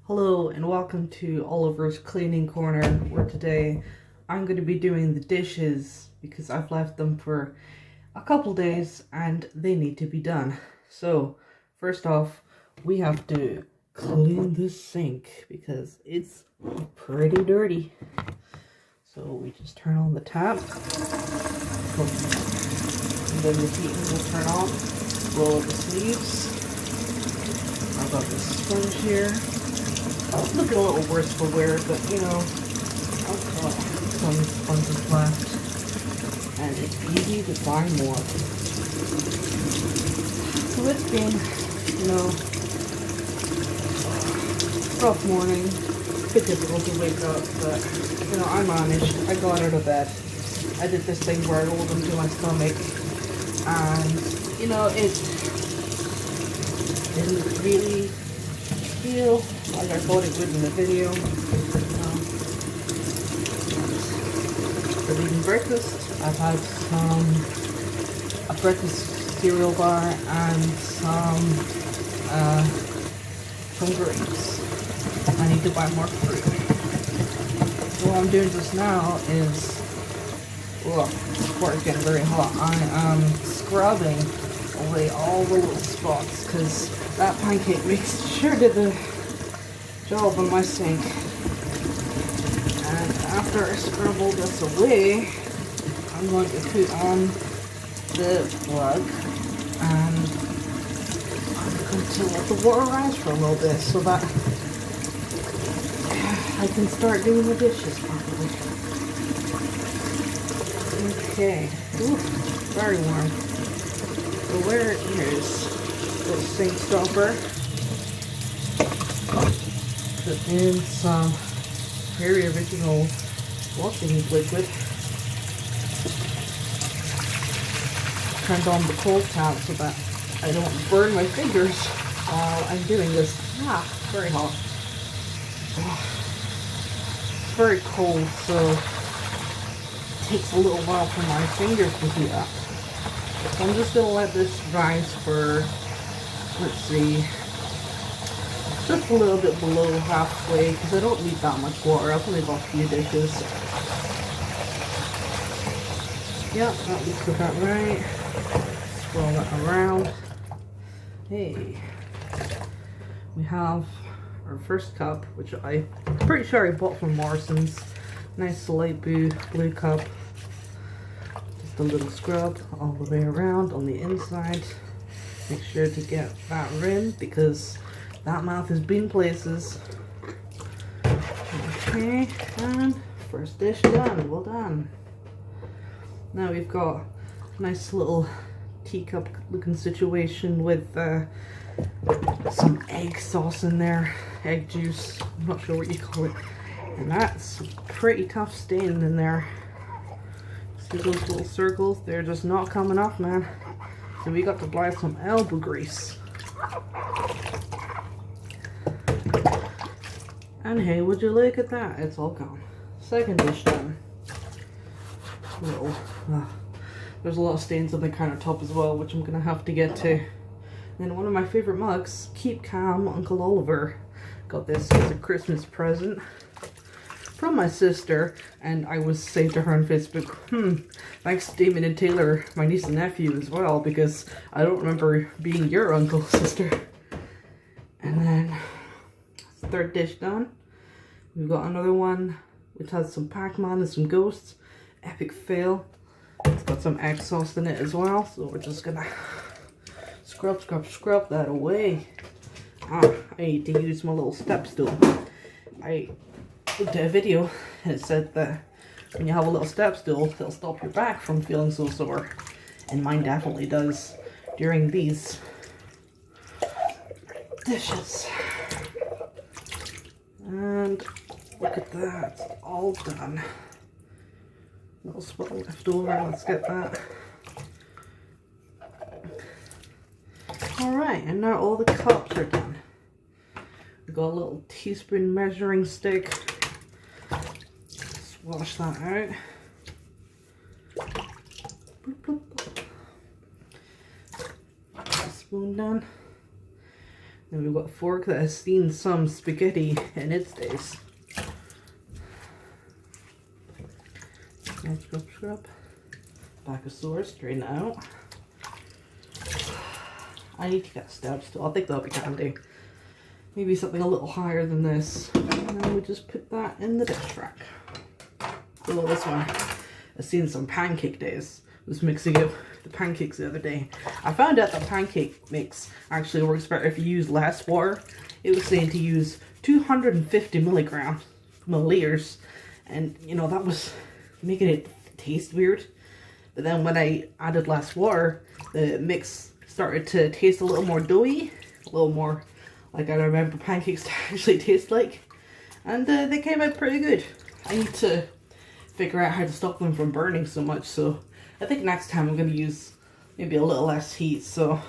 Hello and welcome to Oliver's Cleaning Corner, where today I'm going to be doing the dishes because I've left them for a couple days and they need to be done. So first off, we have to clean the sink because it's pretty dirty. So we just turn on the tap and then the heating will turn on. Roll up the sleeves. I've got this sponge here. It's looking a little worse for wear, but you know, I've got some sponges left, and it's easy to buy more. So it's been, you know, rough morning. A bit difficult to wake up, but you know, I managed. I got out of bed. I did this thing where I rolled into my stomach, and you know, it didn't really feel like I thought it would in the video. For eating breakfast, I've had a breakfast cereal bar and some grapes. I need to buy more fruit. So what I'm doing just now is, well, before it's getting very hot, I am scrubbing away all the little spots because that pancake mix sure did the job on my sink. And after I scrub all this away, I'm going to put on the plug and I'm going to let the water rise for a little bit so that I can start doing the dishes properly. Okay, ooh, very warm. So where is the sink stopper? Put in some very original washing liquid. Turned on the cold tap so that I don't burn my fingers while I'm doing this. Ah, very hot. It's very cold, so it takes a little while for my fingers to heat up. So I'm just going to let this rise for, let's see, just a little bit below halfway because I don't need that much water. I've only got a few dishes. Yep, that looks about right. Swirl that around. Hey, we have our first cup, which I'm pretty sure I bought from Morrison's. Nice light blue cup. Just a little scrub all the way around on the inside. Make sure to get that rim because that mouth has been places. Okay, and first dish done. Well done. Now we've got a nice little teacup looking situation with some egg sauce in there, egg juice, I'm not sure what you call it. And that's pretty tough stain in there. See those little circles? They're just not coming off, man. So we got to apply some elbow grease. And hey, would you look at that? It's all gone. Second dish done. There's a lot of stains on the countertop as well, which I'm going to have to get to. And one of my favorite mugs, Keep Calm, Uncle Oliver. Got this as a Christmas present from my sister, and I was saying to her on Facebook, thanks to Damon and Taylor, my niece and nephew as well, because I don't remember being your uncle, sister. And then, third dish done. We've got another one which has some Pac-Man and some ghosts. Epic fail. It's got some egg sauce in it as well, so we're just gonna scrub that away. I need to use my little step stool. I looked at a video and it said that when you have a little step stool, it'll stop your back from feeling so sore. And mine definitely does during these dishes. And look at that, it's all done. Little spot left over, let's get that. Alright, and now all the cups are done. We've got a little teaspoon measuring stick. Let's wash that out. Boop, boop, boop. Spoon done. And we've got a fork that has seen some spaghetti in its days. Scrub, scrub, scrub. Back of sores, straighten it out. I need to get steps too. I think that'll be handy. Maybe something a little higher than this. And then we just put that in the dish rack. So this one, I've seen some pancake days. I was mixing up the pancakes the other day. I found out that pancake mix actually works better if you use less water. It was saying to use 250 milliliters. And you know, that was making it taste weird. But then when I added less water, the mix started to taste a little more doughy, a little more like I remember pancakes to actually taste like. And they came out pretty good. I need to figure out how to stop them from burning so much, so I think next time I'm going to use maybe a little less heat. So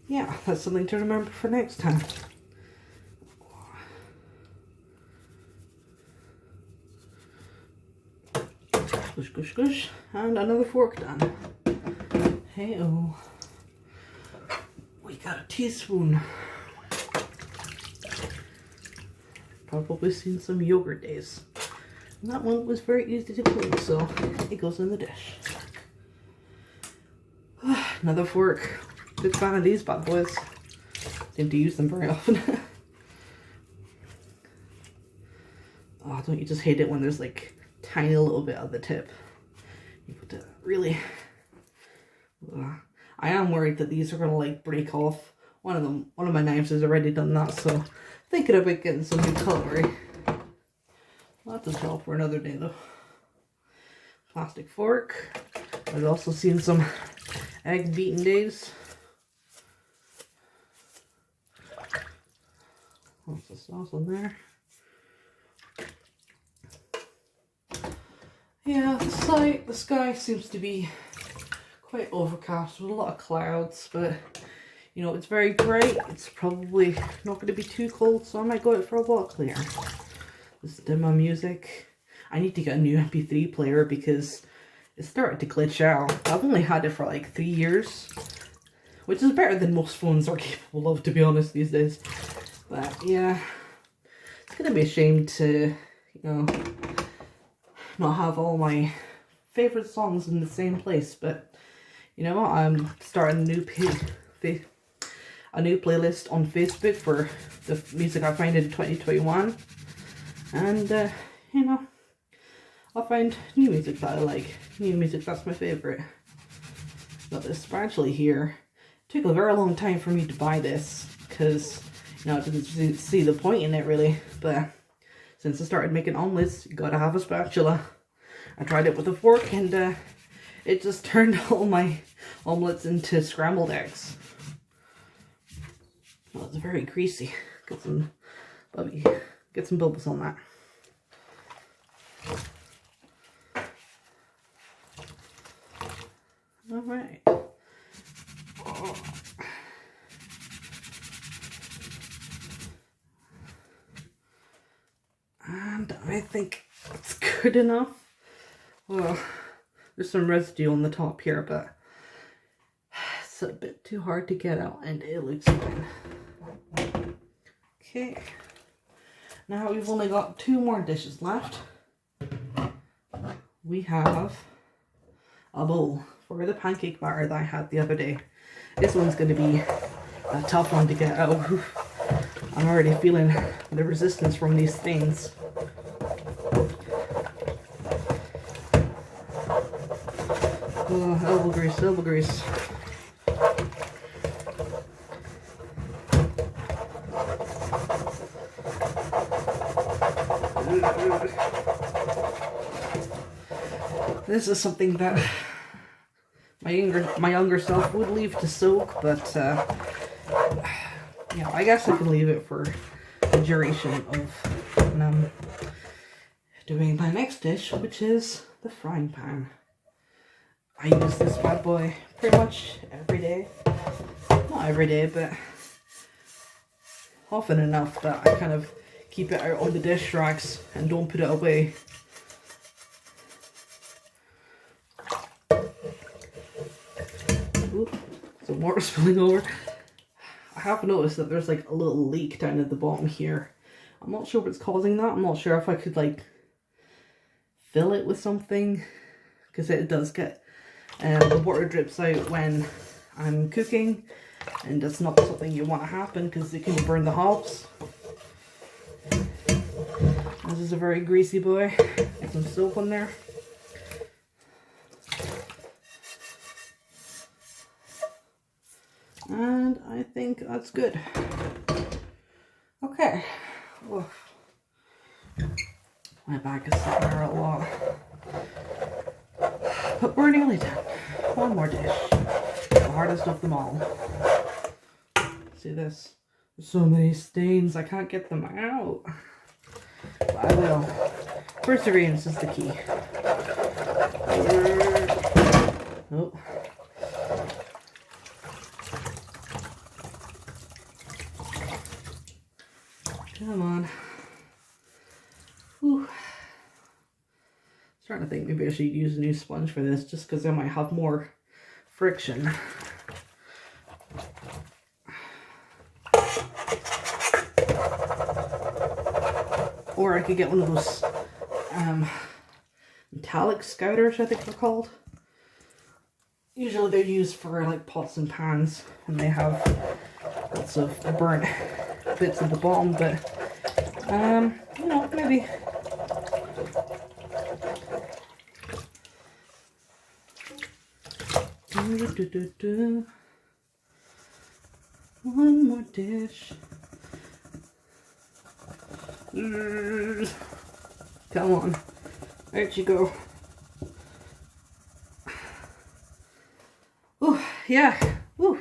yeah, that's something to remember for next time. Squish, squish, squish. And another fork done. Hey-oh. We got a teaspoon. Probably seen some yogurt days. And that one was very easy to clean, so it goes in the dish. Another fork. Big fan of these bad boys. Seem to use them very often. Oh, don't you just hate it when there's like tiny little bit of the tip? You put to really. I am worried that these are gonna like break off. One of my knives has already done that, so thinking about getting some new cutlery. That's a job for another day though. Plastic fork. I've also seen some egg beating days. Lots of sauce on there. Yeah, the sky seems to be quite overcast with a lot of clouds, but you know, it's very bright. It's probably not going to be too cold, so I might go out for a walk there. Listen to my music. I need to get a new MP3 player because it started to glitch out. I've only had it for like 3 years, which is better than most phones are capable of, to be honest, these days. But yeah, it's going to be a shame to, you know, not have all my favorite songs in the same place. But you know what, I'm starting a new playlist on Facebook for the music I find in 2021, and you know, I'll find new music that I like, new music that's my favorite. Got this spatula here. It took a very long time for me to buy this because, you know, I didn't see the point in it really, but since I started making omelets, you gotta have a spatula. I tried it with a fork and it just turned all my omelets into scrambled eggs. Well, it's very greasy. Get some bubbles on that. All right. Oh. And I think it's good enough. Well, there's some residue on the top here, but it's a bit too hard to get out, and it looks fine. Okay. Now we've only got 2 more dishes left. We have a bowl for the pancake batter that I had the other day. This one's going to be a tough one to get out. I'm already feeling the resistance from these things. Oh, elbow grease, elbow grease. This is something that my younger self would leave to soak, but yeah, I guess I can leave it for the duration of when I'm doing my next dish, which is the frying pan. I use this bad boy pretty much every day. Not every day, but often enough that I kind of keep it out on the dish racks and don't put it away. Ooh, some water spilling over. I have noticed that there's like a little leak down at the bottom here. I'm not sure what's causing that. I'm not sure if I could like fill it with something, because it does get the water drips out when I'm cooking, and that's not something you want to happen because it can burn the hobs. This is a very greasy boy. Get some soap on there. And I think that's good. Okay. Oof. My back is sitting there a lot. But we're nearly done. One more dish. The hardest of them all. See this? There's so many stains, I can't get them out. But I will. Perseverance is the key. Oh. Come on. Whew. Starting to think maybe I should use a new sponge for this, just because I might have more friction. Or I could get one of those metallic scouters, I think they're called. Usually they're used for like pots and pans, and they have lots of burnt bits at the bottom, but you know, maybe. One more dish. Come on, out you go. Oh yeah, woo.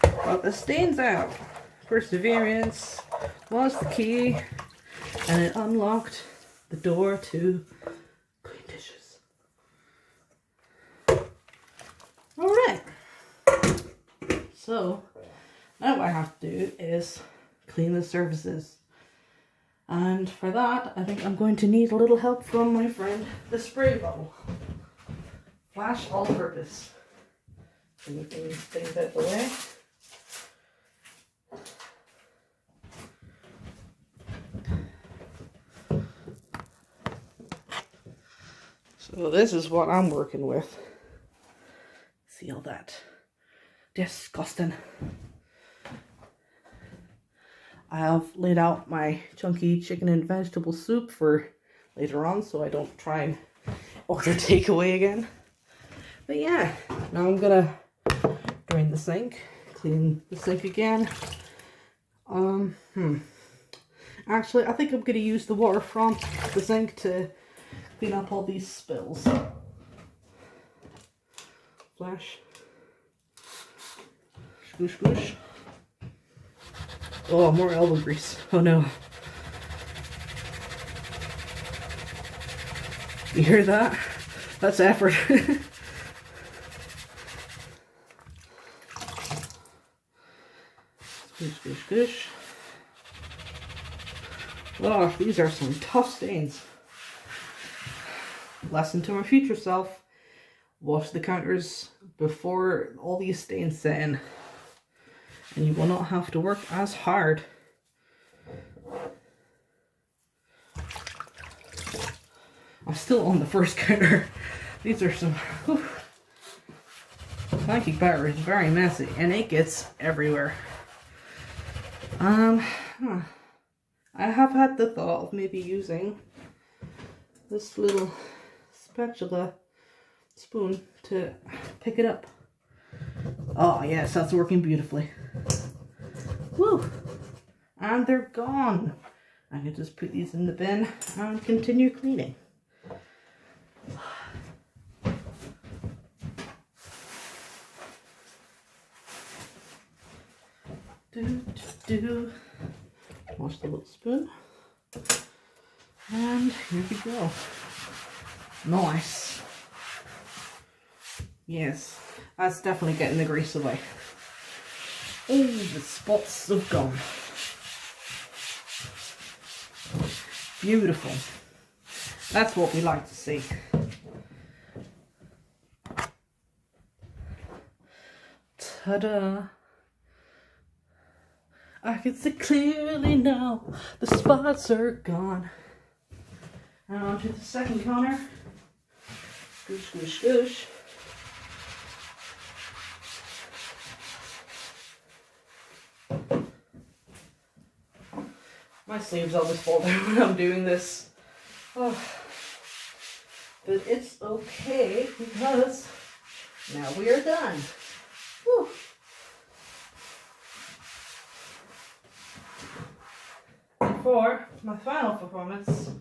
Got the stains out. Perseverance was the key, and it unlocked the door to clean dishes. Alright, so now what I have to do is clean the surfaces, and for that I think I'm going to need a little help from my friend the spray bottle. Flash all purpose. Move things out the way. So this is what I'm working with. See all that? Disgusting. I have laid out my chunky chicken and vegetable soup for later on, so I don't try and order takeaway again. But yeah, now I'm gonna drain the sink, clean the sink again. Actually, I think I'm gonna use the water from the sink to clean up all these spills. Flash. Squish, squish. Oh, more elbow grease. Oh no. You hear that? That's effort. Squish, squish, squish. Oh, these are some tough stains. Lesson to my future self. Wash the counters before all these stains set in, and you will not have to work as hard. I'm still on the first counter. These are some... Whew. Pancake batter is very messy, and it gets everywhere. I have had the thought of maybe using this little spatula spoon to pick it up. Oh yes, that's working beautifully. Woo! And they're gone. I can just put these in the bin and continue cleaning. Wash the little spoon. And here we go. Nice. Yes, that's definitely getting the grease away. Oh, the spots have gone. Beautiful. That's what we like to see. Ta-da. I can see clearly now, the spots are gone. Now on to the second corner. Scoosh, scoosh, scoosh. My sleeves always fall down when I'm doing this. Oh. But it's okay because now we are done. Whew. For my final performance,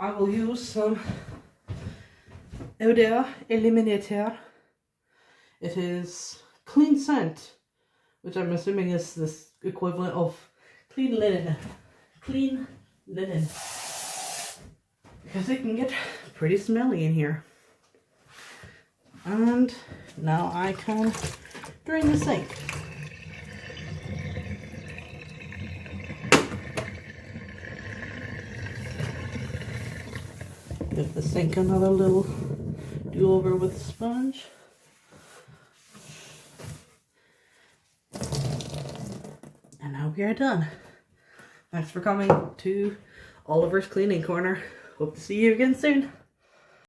I will use some Odor Eliminator. It is clean scent, which I'm assuming is the equivalent of clean linen. Clean linen. Because it can get pretty smelly in here. And now I can drain the sink. Give the sink another little do over with the sponge. And now we are done. Thanks for coming to Oliver's Cleaning Corner. Hope to see you again soon.